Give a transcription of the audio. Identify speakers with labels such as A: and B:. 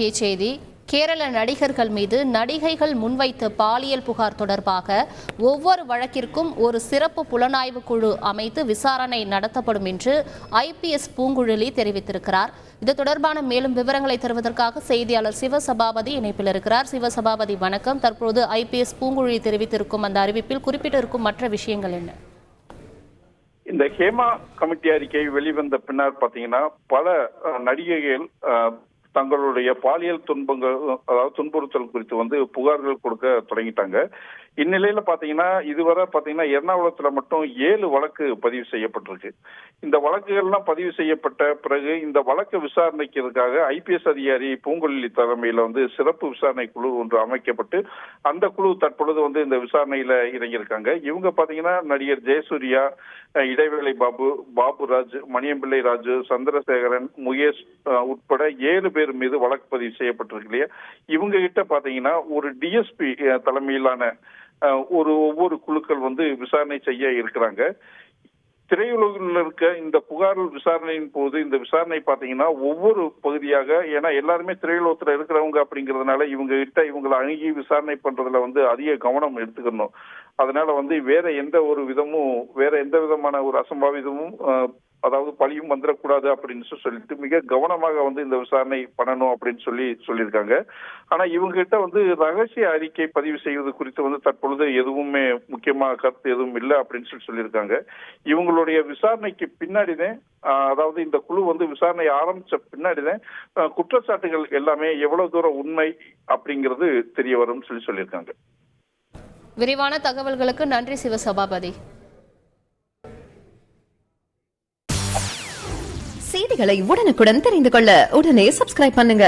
A: முக்கிய செய்தி. கேரள நடிகர்கள் மீது நடிகைகள் முன்வைத்த பாலியல் புகார் தொடர்பாக ஒவ்வொரு வழக்கிற்கும் ஒரு சிறப்பு புலனாய்வு குழு அமைத்து விசாரணை நடத்தப்படும் என்று IPS பூங்குழலி தெரிவித்திருக்கிறார். இது தொடர்பான மேலும் விவரங்களை தருவதற்காக செய்தியாளர் சிவசபாபதி இணைப்பில் இருக்கிறார். சிவசபாபதி வணக்கம். தற்போது IPS பூங்குழலி தெரிவித்திருக்கும் அந்த அறிவிப்பில் குறிப்பிட்டிருக்கும் மற்ற விஷயங்கள் என்ன?
B: இந்த ஹேமா கமிட்டி அறிக்கை வெளிவந்த பின்னர் பாத்தீங்கன்னா பல நடிகைகள் தங்களுடைய பாலியல் துன்பங்கள், அதாவது துன்புறுத்தல் குறித்து புகார்கள் கொடுக்க தொடங்கிட்டாங்க. இந்நிலையில பாத்தீங்கன்னா இதுவரை பாத்தீங்கன்னா எர்ணாகுளத்துல மட்டும் 7 வழக்கு பதிவு செய்யப்பட்டிருக்கு. இந்த வழக்குகள்லாம் பதிவு செய்யப்பட்ட பிறகு இந்த வழக்கு விசாரணைக்கிறதுக்காக IPS அதிகாரி பூங்குழலி தலைமையில சிறப்பு விசாரணை குழு ஒன்று அமைக்கப்பட்டு அந்த குழு தற்பொழுது இந்த விசாரணையில இறங்கியிருக்காங்க. இவங்க பாத்தீங்கன்னா நடிகர் ஜெயசூர்யா, இடைவேளை பாபு, பாபுராஜ், மணியம்பிள்ளை ராஜு, சந்திரசேகரன், முகேஷ் உட்பட 7 பேர் மீது வழக்கு பதிவு செய்யப்பட்டிருக்கு இல்லையா. இவங்க கிட்ட பாத்தீங்கன்னா ஒரு DSP தலைமையிலான ஒவ்வொரு குழுக்கள் விசாரணை செய்ய இருக்கிறாங்க. திரையுலகில் இருக்க இந்த புகார் விசாரணையின் போது இந்த விசாரணை பாத்தீங்கன்னா ஒவ்வொரு பகுதியாக, ஏன்னா எல்லாருமே திரையுலகத்துல இருக்கிறவங்க அப்படிங்கறதுனால இவங்க கிட்ட இவங்களை அணுகி விசாரணை பண்றதுல அதிக கவனம் எடுத்துக்கணும். அதனால வேற எந்த விதமான ஒரு அசம்பாவிதமும் அதாவது பழியும் வந்துடக்கூடாது அப்படின்னு சொல்லிட்டு மிக கவனமாக இந்த விசாரணை பண்ணணும் அப்படின்னு சொல்லியிருக்காங்க. ஆனா இவங்க கிட்ட ரகசிய அறிக்கை பதிவு செய்வது குறித்து தற்பொழுது எதுவுமே முக்கியமாக கருத்து எதுவும் இல்லை அப்படின்னு சொல்லியிருக்காங்க. இவங்களுடைய விசாரணைக்கு பின்னாடிதான், அதாவது இந்த குழு விசாரணை ஆரம்பிச்ச பின்னாடிதான் குற்றச்சாட்டுகள் எல்லாமே எவ்வளவு தூரம் உண்மை அப்படிங்கிறது தெரிய வரும்னு சொல்லியிருக்காங்க.
A: விரிவான தகவல்களுக்கு நன்றி சிவசபாபதி.
C: செய்திகளை உடனுக்குடன் தெரிந்து கொள்ள உடனே சப்ஸ்கிரைப் பண்ணுங்க.